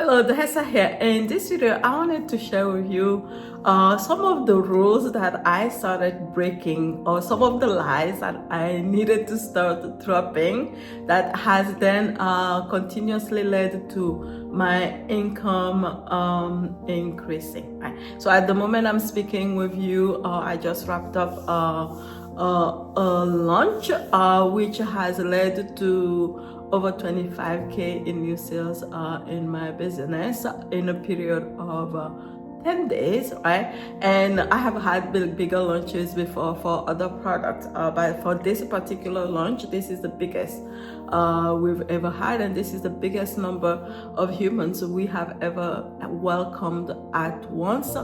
Hello, Dihessa here. In this video, I wanted to share with you some of the rules that I started breaking, or some of the lies that I needed to start dropping, that has then continuously led to my income increasing. Right? So at the moment I'm speaking with you, I just wrapped up a launch which has led to over 25k in new sales in my business in a period of 10 days, right? And I have had bigger launches before for other products, but for this particular launch, this is the biggest we've ever had, and this is the biggest number of humans we have ever welcomed at once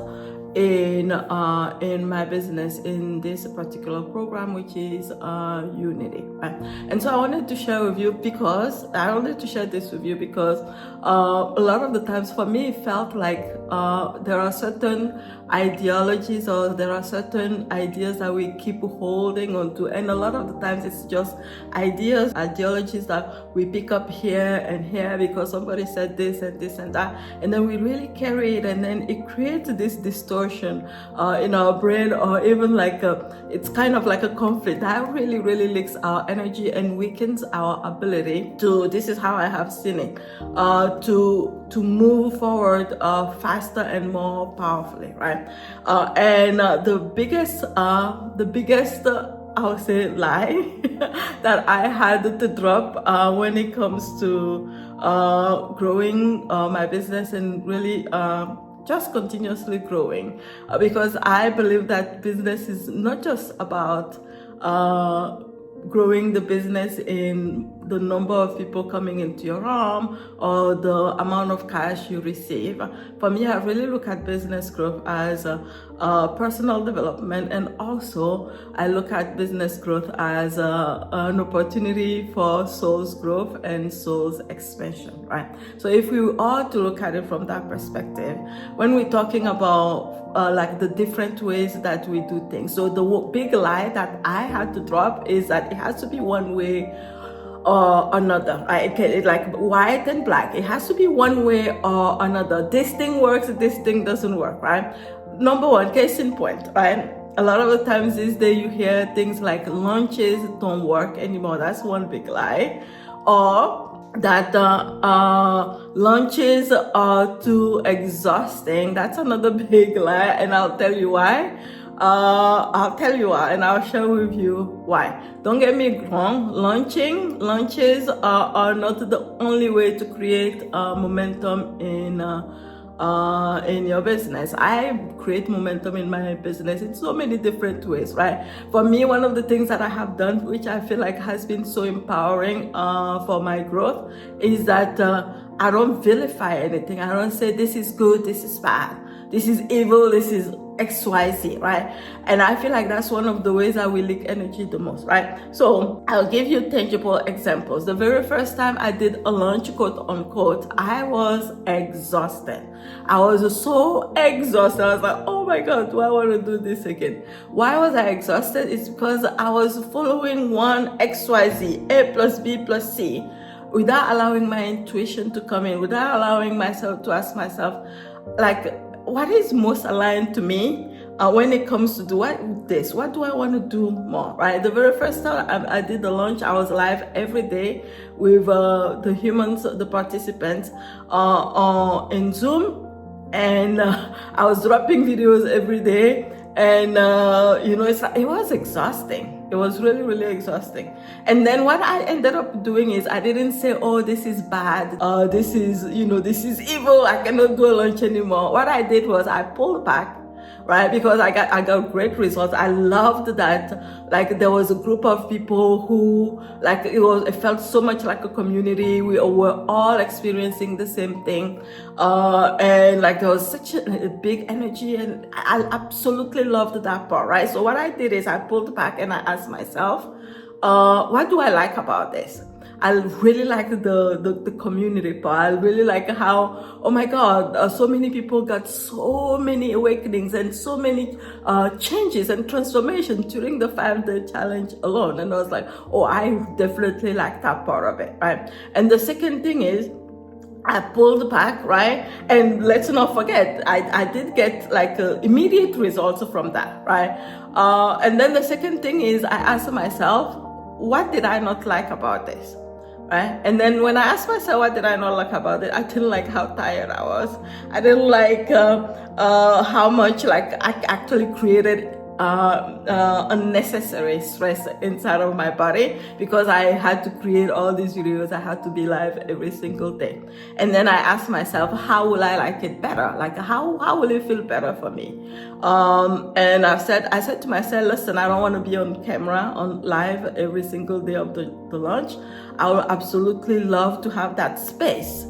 in my business in this particular program, which is Unity, right? And so I wanted to share with you because a lot of the times for me it felt like there are certain ideologies, or there are certain ideas that we keep holding on to, and a lot of the times it's just ideologies that we pick up here and here because somebody said this and this and that, and then we really carry it, and then it creates this distortion in our brain, or even like it's kind of like a conflict that really leaks our energy and weakens our ability to, this is how I have seen it, to move forward faster and more powerfully, right? And the biggest I would say lie that I had to drop when it comes to growing my business and really just continuously growing, because I believe that business is not just about growing the business in the number of people coming into your arm or the amount of cash you receive. For me, I really look at business growth as personal development, and also I look at business growth as an opportunity for soul's growth and soul's expansion, right? So if we are to look at it from that perspective, when we're talking about like the different ways that we do things, so the big lie that I had to drop is that it has to be one way or another, right? It's like white and black. It has to be one way or another. This thing works, this thing doesn't work, right? Number one, case in point, right? A lot of the times these days you hear things like launches don't work anymore. That's one big lie. Or that launches are too exhausting. That's another big lie, and I'll tell you why. And I'll share with you why. Don't get me wrong, launches are not the only way to create momentum in your business. I create momentum in my business in so many different ways, right? For me, one of the things that I have done, which I feel like has been so empowering for my growth, is that I don't vilify anything. I don't say this is good, this is bad, this is evil, this is XYZ, right? And I feel like that's one of the ways that we leak energy the most, right? So I'll give you tangible examples. The very first time I did a launch, quote unquote, I was exhausted. I was so exhausted. I was like, oh my God, do I want to do this again? Why was I exhausted? It's because I was following one XYZ, A plus B plus C, without allowing my intuition to come in, without allowing myself to ask myself, like, what is most aligned to me when it comes to what do I want to do more, right? The very first time I did the launch, I was live every day with the humans, the participants in Zoom, and I was dropping videos every day, and it was exhausting. It was really exhausting. And then what I ended up doing is I didn't say, oh, this is bad, this is evil, I cannot do a launch anymore. What I did was I pulled back, right? Because I got great results. I loved that, like, there was a group of people who, like, it felt so much like a community. We were all experiencing the same thing, and like there was such a big energy, and I absolutely loved that part, right? So what I did is I pulled back and I asked myself, what do I like about this? I really like the community part. I really like how, oh my God, so many people got so many awakenings and so many changes and transformations during the 5-day challenge alone. And I was like, oh, I definitely like that part of it, right? And the second thing is, I pulled back, right? And let's not forget, I did get like immediate results from that, right? And then the second thing is I asked myself, what did I not like about this? Right? And then when I asked myself what did I not like about it, I didn't like how tired I was. I didn't like how much like I actually created unnecessary stress inside of my body, because I had to create all these videos. I had to be live every single day. And then I asked myself, how will I like it better? Like how will it feel better for me? And I said to myself, listen, I don't want to be on camera, on live every single day of the launch. I would absolutely love to have that space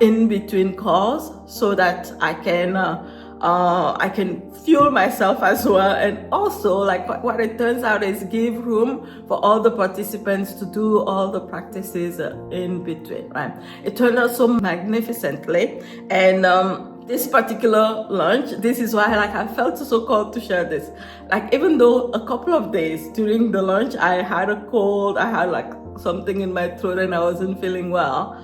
in between calls, so that I can fuel myself as well, and also like what it turns out is give room for all the participants to do all the practices in between, right? It turned out so magnificently. And this particular launch, this is why like I felt so called to share this. Like even though a couple of days during the launch I had a cold, I had like something in my throat and I wasn't feeling well,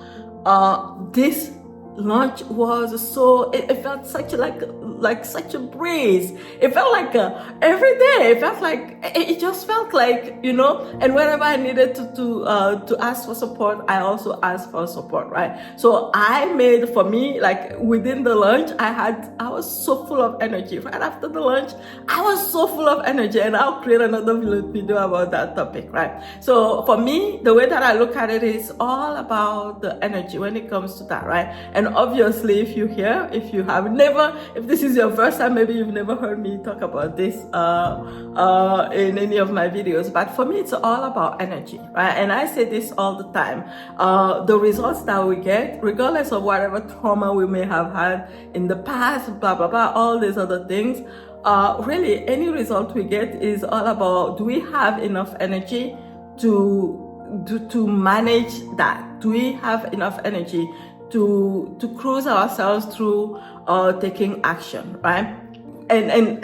this launch was so, it felt such like such a breeze. It felt like every day. It felt like it just felt like, you know. And whenever I needed to ask for support, I also asked for support, right? So I made, for me, like within the launch, I was so full of energy. Right after the launch, I was so full of energy, and I'll create another video about that topic, right? So for me, the way that I look at it is all about the energy when it comes to that, right? And obviously, if if this is your first time, maybe you've never heard me talk about this in any of my videos. But for me, it's all about energy, right? And I say this all the time. The results that we get, regardless of whatever trauma we may have had in the past, blah, blah, blah, all these other things, really, any result we get is all about, do we have enough energy to manage that? Do we have enough energy to cruise ourselves through taking action, right? And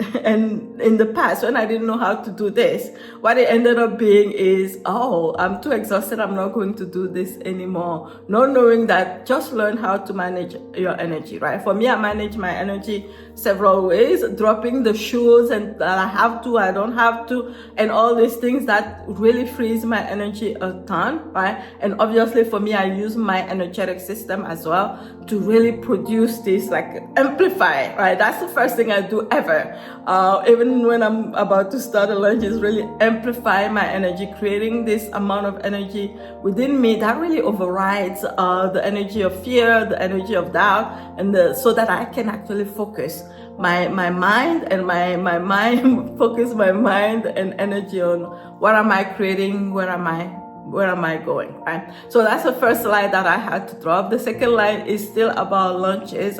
in the past, when I didn't know how to do this, what it ended up being is, oh, I'm too exhausted, I'm not going to do this anymore. Not knowing that, just learn how to manage your energy, right? For me, I manage my energy several ways, dropping the shoes and that I have to, I don't have to, and all these things that really frees my energy a ton, right? And obviously for me, I use my energetic system as well to really produce this, like amplify, right? That's the first thing I do ever. Even when I'm about to start a launch, is really amplify my energy, creating this amount of energy within me that really overrides the energy of fear, the energy of doubt, and so that I can actually focus my mind and my mind, focus my mind and energy on what am I creating, where am I going, right? So that's the first line that I had to drop. The second line is still about launches.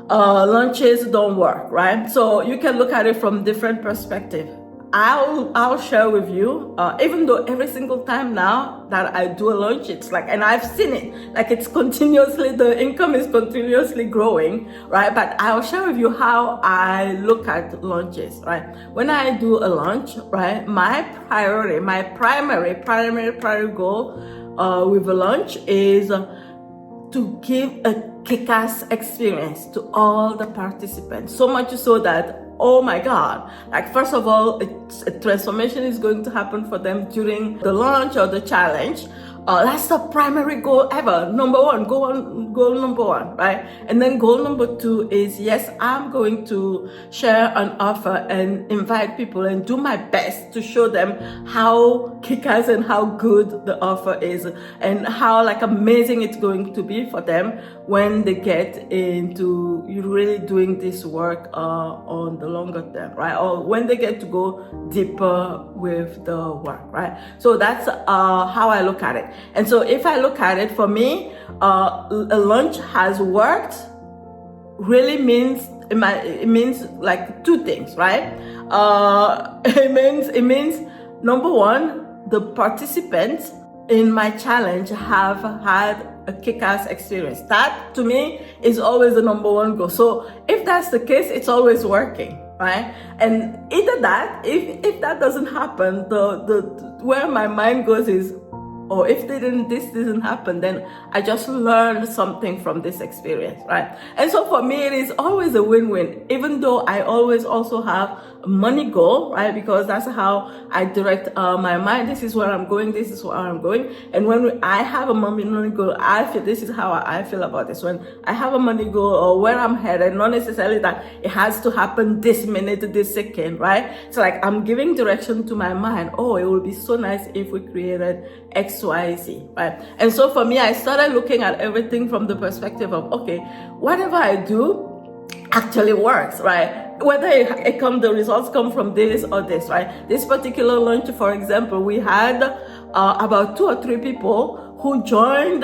Launches don't work, right? So you can look at it from different perspectives. I'll share with you, even though every single time now that I do a launch, it's like, and I've seen it, like it's continuously, the income is continuously growing, right? But I'll share with you how I look at launches, right? When I do a launch, right, my primary goal with a launch is to give a kick-ass experience to all the participants. So much so that, oh my God, like first of all, a transformation is going to happen for them during the launch or the challenge. That's the primary goal ever. Goal number one, right? And then goal number two is, yes, I'm going to share an offer and invite people and do my best to show them how kick-ass and how good the offer is and how like amazing it's going to be for them when they get into really doing this work on the longer term, right? Or when they get to go deeper with the work, right? So that's how I look at it. And so if I look at it, for me, a launch has worked really means, it means like two things, right? It means number one, the participants in my challenge have had a kick-ass experience. That to me is always the number one goal. So if that's the case, it's always working, right? And either that, if that doesn't happen, the where my mind goes is, or if this didn't happen, then I just learned something from this experience, right? And so for me, it is always a win-win, even though I always also have a money goal, right? Because that's how I direct my mind. This is where I'm going. This is where I'm going. And when I have a money goal, I feel this is how I feel about this. When I have a money goal or where I'm headed, not necessarily that it has to happen this minute, this second, right? It's like I'm giving direction to my mind. Oh, it would be so nice if we created X, Y, Z, right? And so for me, I started looking at everything from the perspective of, okay, whatever I do actually works, right? Whether the results come from this or this, right? This particular launch, for example, we had about 2 or 3 people who joined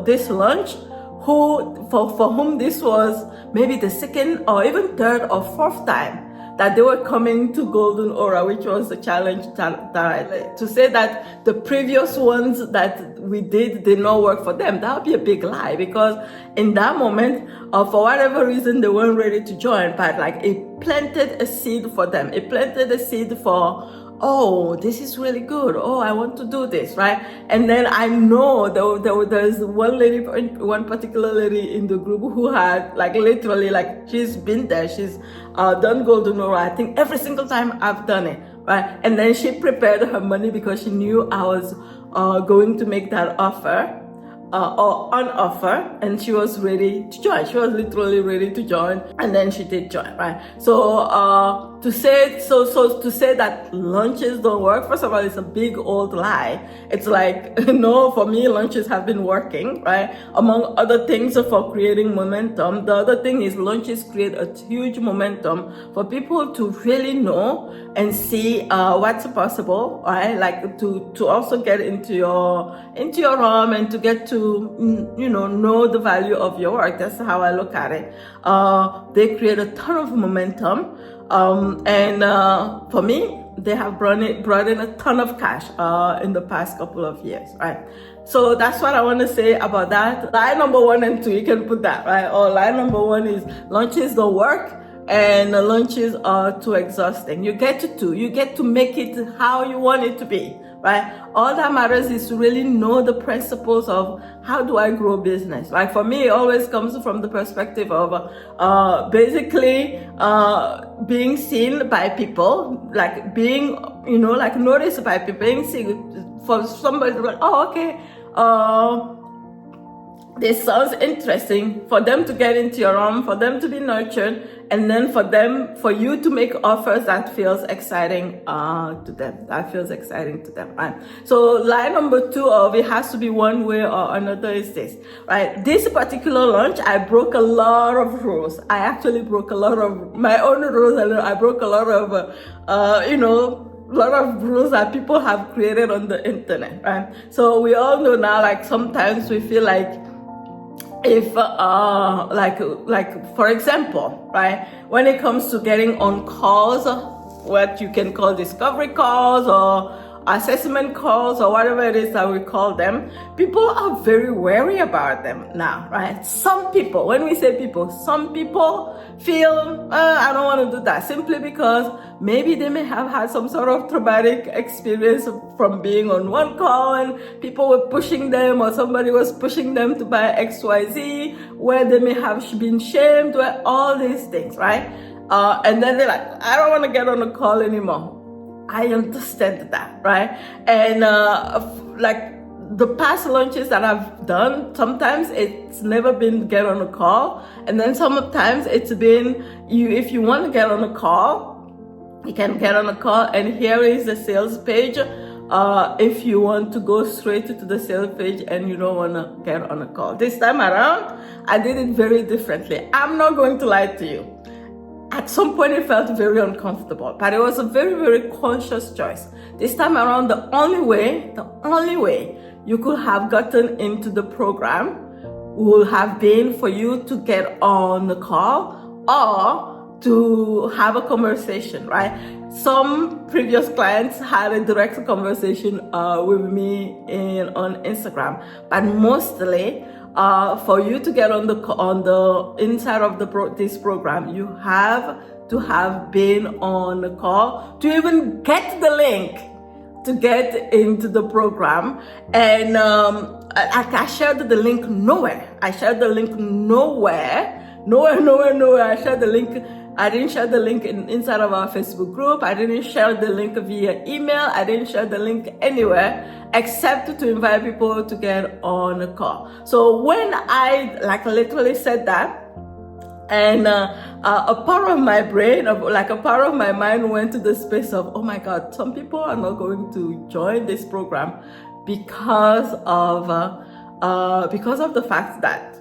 this launch, who for whom this was maybe the second or even third or fourth time that they were coming to Golden Aura, which was the challenge to say that the previous ones that we did not work for them. That would be a big lie, because in that moment, for whatever reason, they weren't ready to join, but like it planted a seed for them. It planted a seed for, oh, this is really good. Oh, I want to do this, right? And then I know there's one particular lady in the group who had like literally like she's been there. She's done Golden Aura, I think every single time I've done it, right? And then she prepared her money because she knew I was going to make that offer. Or on offer, and she was ready to join. She was literally ready to join, and then she did join, right? So to say that lunches don't work, first of all, it's a big old lie. It's like, no, for me, lunches have been working, right? Among other things for creating momentum, the other thing is lunches create a huge momentum for people to really know and see what's possible, right? Like to also get into your realm and to get to know the value of your work. That's how I look at it. They create a ton of momentum, and for me, they have brought in a ton of cash in the past couple of years, right? So that's what I want to say about that. Lie number 1 and 2, you can put that, right? Or lie number 1 is lunches don't work, and lunches are too exhausting. You get to make it how you want it to be, right? All that matters is to really know the principles of how do I grow business. Like for me, it always comes from the perspective of basically being seen by people, like being, like noticed by people, being seen for somebody like, oh, okay, this sounds interesting, for them to get into your arm, for them to be nurtured, and then for you to make offers that feels exciting to them. That feels exciting to them, right? So lie number 2 of it has to be one way or another is this, right? This particular launch, I broke a lot of rules. I actually broke a lot of my own rules, and I broke a lot of, lot of rules that people have created on the internet, right? So we all know now, like sometimes we feel like, if like for example, right, when it comes to getting on calls, what you can call discovery calls or assessment calls or whatever it is that we call them, people are very wary about them now, right? Some people, when we say people, some people feel, I don't want to do that, simply because maybe they may have had some sort of traumatic experience from being on one call and people were pushing them, or somebody was pushing them to buy XYZ, where they may have been shamed, where all these things, right? And then they're like, I don't want to get on a call anymore. I understand that, right? And like the past launches that I've done, sometimes it's never been get on a call, and then sometimes it's been if you want to get on a call, you can get on a call, and here is the sales page. If you want to go straight to the sales page and you don't want to get on a call. This time around, I did it very differently. I'm not going to lie to you. At some point, it felt very uncomfortable, but it was a very, very conscious choice. This time around, the only way you could have gotten into the program would have been for you to get on the call or to have a conversation, right? Some previous clients had a direct conversation with me on Instagram, but mostly, for you to get on the inside of this program, you have to have been on the call to even get the link to get into the program, and I shared the link nowhere. I shared the link nowhere. I shared the link. I didn't share the link inside of our Facebook group. I didn't share the link via email. I didn't share the link anywhere except to invite people to get on a call. So when I literally said that, and a part of my brain, a part of my mind went to the space of, oh my God, some people are not going to join this program because of the fact that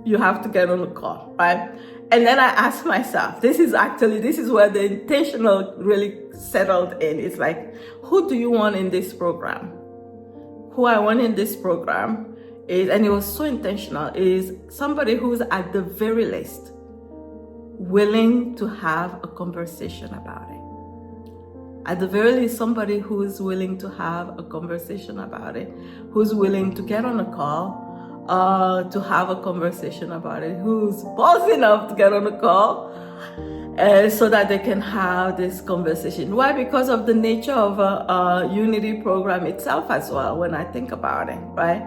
you have to get on a call, right? And then I asked myself, this is where the intentional really settled in. It's like, who do you want in this program? Who I want in this program is, and it was so intentional, is somebody who's at the very least willing to have a conversation about it. At the very least, somebody who's willing to have a conversation about it, who's willing to get on a call, to have a conversation about it, who's bold enough to get on a call, so that they can have this conversation. Why? Because of the nature of a Unity program itself as well, when I think about it, right?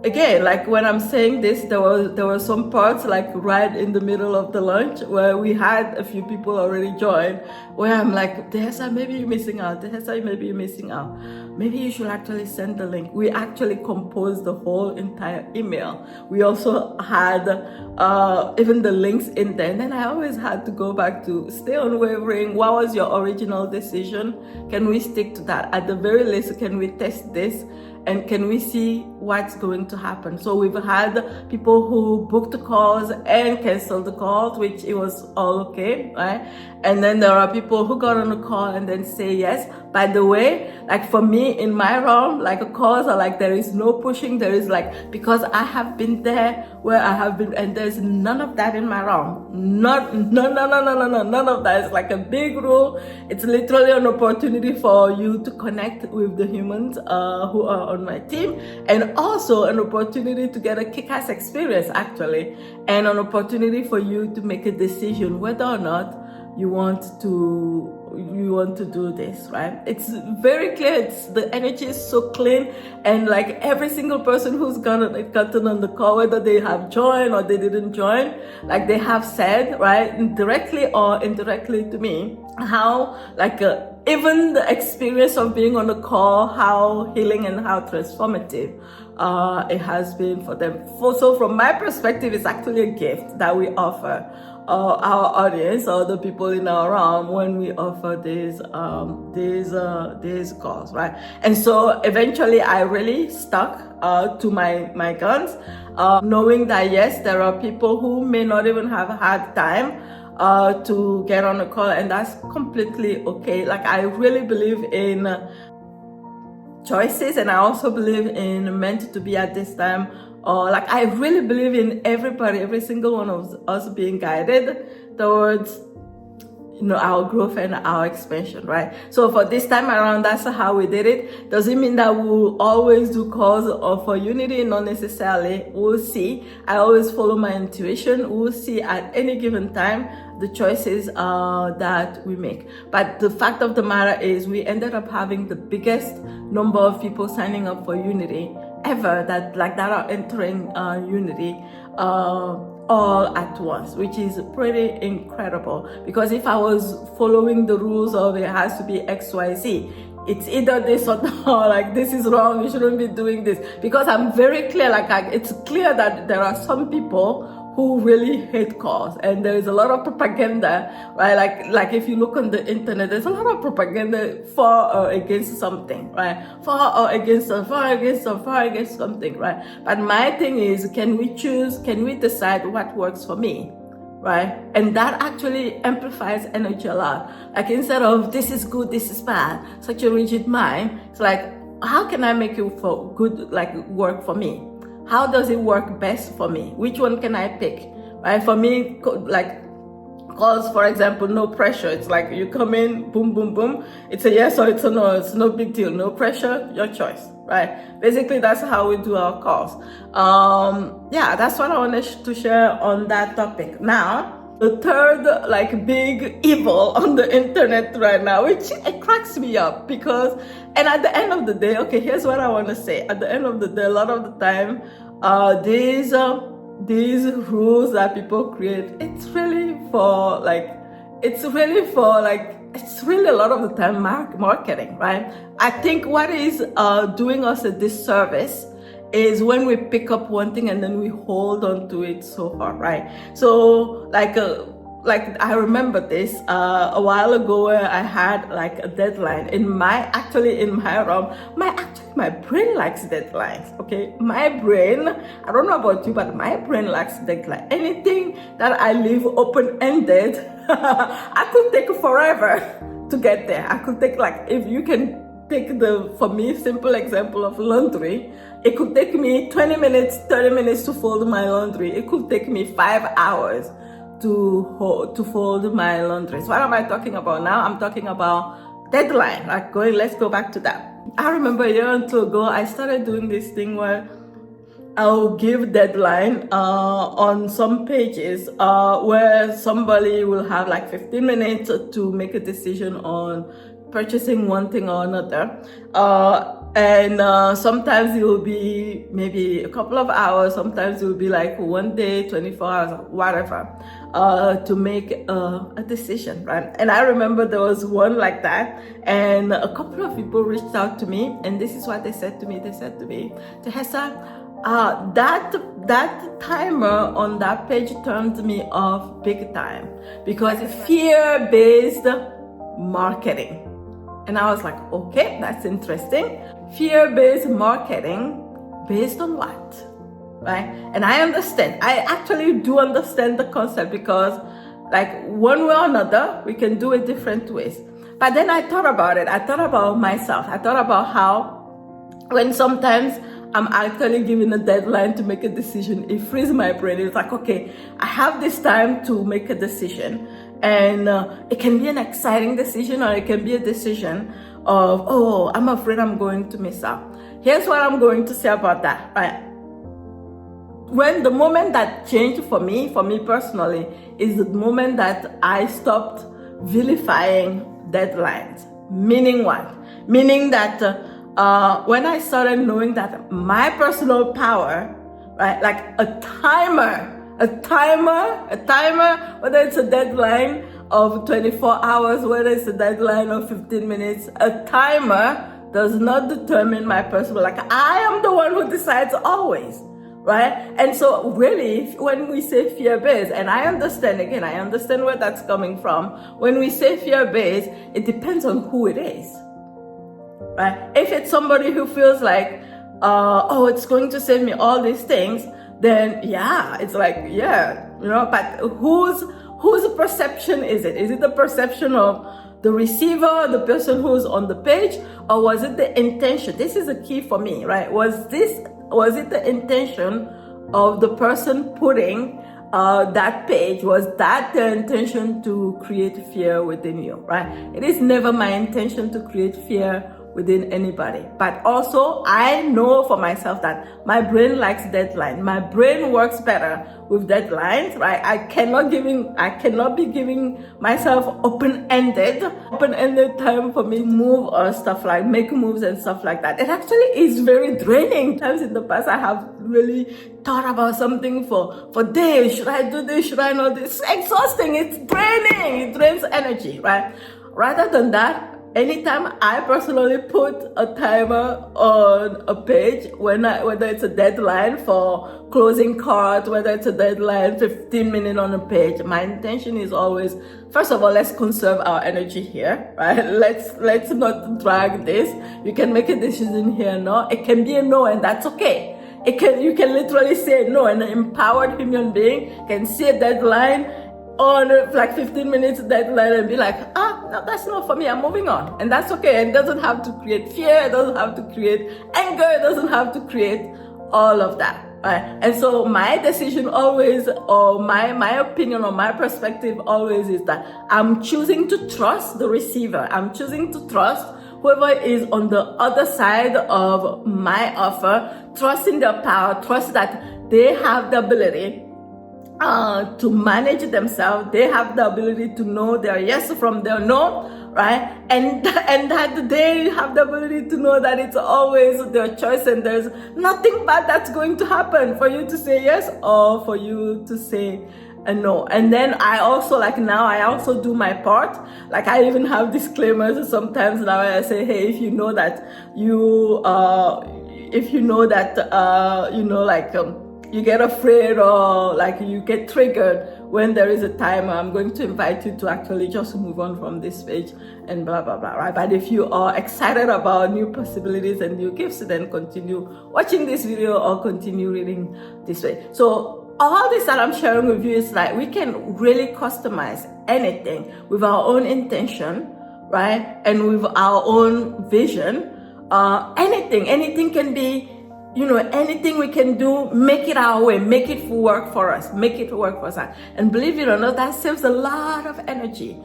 Again, like when I'm saying this, there were some parts like right in the middle of the lunch where we had a few people already join, where I'm like, Dihessa, maybe you're missing out. Dihessa, maybe you're missing out. Maybe you should actually send the link. We actually composed the whole entire email. We also had even the links in there. And then I always had to go back to stay unwavering. What was your original decision? Can we stick to that? At the very least, can we test this? And can we see what's going to happen? So we've had people who booked the calls and canceled the calls, which it was all okay, right? And then there are people who got on a call and then say yes. By the way, like for me in my realm, like a calls are like, there is no pushing. There is like, because I have been there where I have been, and there's none of that in my realm. None of that. It's like a big rule. It's literally an opportunity for you to connect with the humans who are on my team, and also an opportunity to get a kick-ass experience actually, and an opportunity for you to make a decision whether or not you want to do this, right? It's very clear. The energy is so clean, and like every single person who's gotten on the call, whether they have joined or they didn't join, like they have said, right, directly or indirectly to me, how like even the experience of being on the call, how healing and how transformative it has been for them. So from my perspective, it's actually a gift that we offer our audience or the people in our realm when we offer these calls, right? And so eventually I really stuck to my guns, knowing that yes, there are people who may not even have had time to get on a call, and that's completely okay. Like I really believe in choices, and I also believe in meant to be at this time. Like I really believe in every single one of us being guided towards, our growth and our expansion, right? So for this time around, that's how we did it. Does it mean that we'll always do calls for Unity? Not necessarily. We'll see. I always follow my intuition. We'll see at any given time the choices that we make. But the fact of the matter is we ended up having the biggest number of people signing up for Unity ever that are entering Unity all at once, which is pretty incredible. Because if I was following the rules of it has to be XYZ, it's either this or that, like this is wrong, you shouldn't be doing this. Because I'm very clear, it's clear that there are some people who really hate calls, and there is a lot of propaganda, right? Like if you look on the internet, there's a lot of propaganda for or against something, right? For or against something, right? But my thing is, can we decide what works for me, right? And that actually amplifies energy a lot. Like instead of this is good, this is bad, such a rigid mind, it's like, how can I make it for good, work for me? How does it work best for me? Which one can I pick? Right? For me, calls, for example, no pressure. It's like you come in, boom, boom, boom. It's a yes or it's a no. It's no big deal. No pressure, your choice. Right? Basically, that's how we do our calls. That's what I wanted to share on that topic. Now, the third like big evil on the internet right now, which it cracks me up because, and at the end of the day, okay, here's what I want to say. At the end of the day, a lot of the time, these rules that people create, it's really a lot of the time marketing, right? I think what is doing us a disservice is when we pick up one thing and then we hold on to it so hard, right? So like I remember this a while ago where I had like a deadline in my realm. My brain likes deadlines, okay? My brain, I don't know about you, but my brain likes deadline. Anything that I leave open-ended, I could take forever to get there. I could take, like, if you can take for me, simple example of laundry, it could take me 20 minutes, 30 minutes to fold my laundry. It could take me 5 hours to fold my laundry. So what am I talking about now? I'm talking about deadline. Let's go back to that. I remember a year or two ago, I started doing this thing where I'll give deadline on some pages where somebody will have like 15 minutes to make a decision on purchasing one thing or another. And sometimes it will be maybe a couple of hours, sometimes it will be like one day, 24 hours, whatever, to make a decision, right? And I remember there was one like that, and a couple of people reached out to me, and this is what they said to me. They said to me, Dihessa, that timer on that page turned me off big time because it's fear-based marketing. And I was like, okay, that's interesting. Fear-based marketing based on what? Right? And I understand. I actually do understand the concept because like one way or another, we can do it different ways. But then I thought about it. I thought about myself. I thought about how when sometimes I'm actually given a deadline to make a decision, it frees my brain. It's like, okay, I have this time to make a decision. And it can be an exciting decision, or it can be a decision of, oh, I'm afraid I'm going to miss out. Here's what I'm going to say about that. Right? When the moment that changed for me personally, is the moment that I stopped vilifying deadlines. Meaning what? Meaning that when I started knowing that my personal power, right, like a timer, whether it's a deadline of 24 hours, whether it's a deadline of 15 minutes, a timer does not determine my personal, like I am the one who decides always, right? And so really, when we say fear-based, and I understand where that's coming from. When we say fear-based, it depends on who it is, right? If it's somebody who feels like, oh, it's going to save me all these things, then yeah, it's like, yeah, but whose perception is it? Is it the perception of the receiver, the person who's on the page, or was it the intention? This is a key for me, right? Was it the intention of the person putting that page? Was that the intention to create fear within you, right? It is never my intention to create fear within anybody. But also, I know for myself that my brain likes deadline. My brain works better with deadlines, right? I cannot be giving myself open-ended time for me to move or stuff like make moves and stuff like that. It actually is very draining. Times in the past, I have really thought about something for days. Should I do this? Should I not? It's exhausting. It's draining. It drains energy, right? Rather than that, anytime I personally put a timer on a page, whether it's a deadline for closing cards, whether it's a deadline 15 minutes on a page, my intention is always, first of all, let's conserve our energy here, right? Let's not drag this. You can make a decision here, no? It can be a no, and that's okay. You can literally say no, and an empowered human being can see a deadline on like 15 minutes deadline and be like, no, that's not for me, I'm moving on. And that's okay. And it doesn't have to create fear, it doesn't have to create anger, it doesn't have to create all of that, right? And so my decision always, or my opinion or my perspective always is that I'm choosing to trust the receiver. I'm choosing to trust whoever is on the other side of my offer, trust in their power, trust that they have the ability to manage themselves. They have the ability to know their yes from their no, right? And that they have the ability to know that it's always their choice, and there's nothing bad that's going to happen for you to say yes or for you to say a no. And then I also, like, now I also do my part. Like, I even have disclaimers sometimes now. I say, hey, if you know that you you get afraid or like you get triggered when there is a timer, I'm going to invite you to actually just move on from this page and blah blah blah, right? But if you are excited about new possibilities and new gifts, then continue watching this video or continue reading this way. So all this that I'm sharing with you is like we can really customize anything with our own intention, right? And with our own vision. Anything can be, anything we can do, make it our way, make it work for us, And believe it or not, that saves a lot of energy.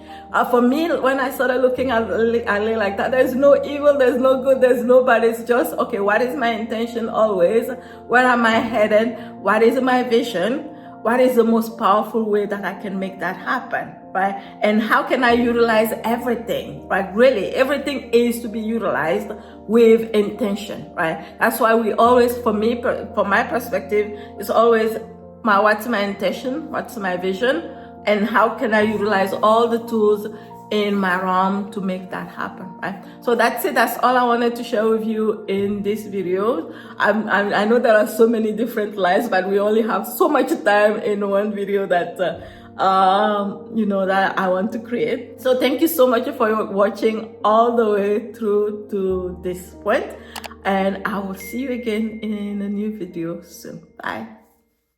For me, when I started looking at it like that, there's no evil, there's no good, there's nobody. It's just, okay, what is my intention always? Where am I headed? What is my vision? What is the most powerful way that I can make that happen, right? And how can I utilize everything, right? Really, everything is to be utilized with intention, right? That's why we always, from my perspective, it's always what's my intention, what's my vision, and how can I utilize all the tools in my realm to make that happen, right? So that's it. That's all I wanted to share with you in this video. I know there are so many different lives, but we only have so much time in one video that that I want to create. So thank you so much for watching all the way through to this point, and I will see you again in a new video soon. Bye.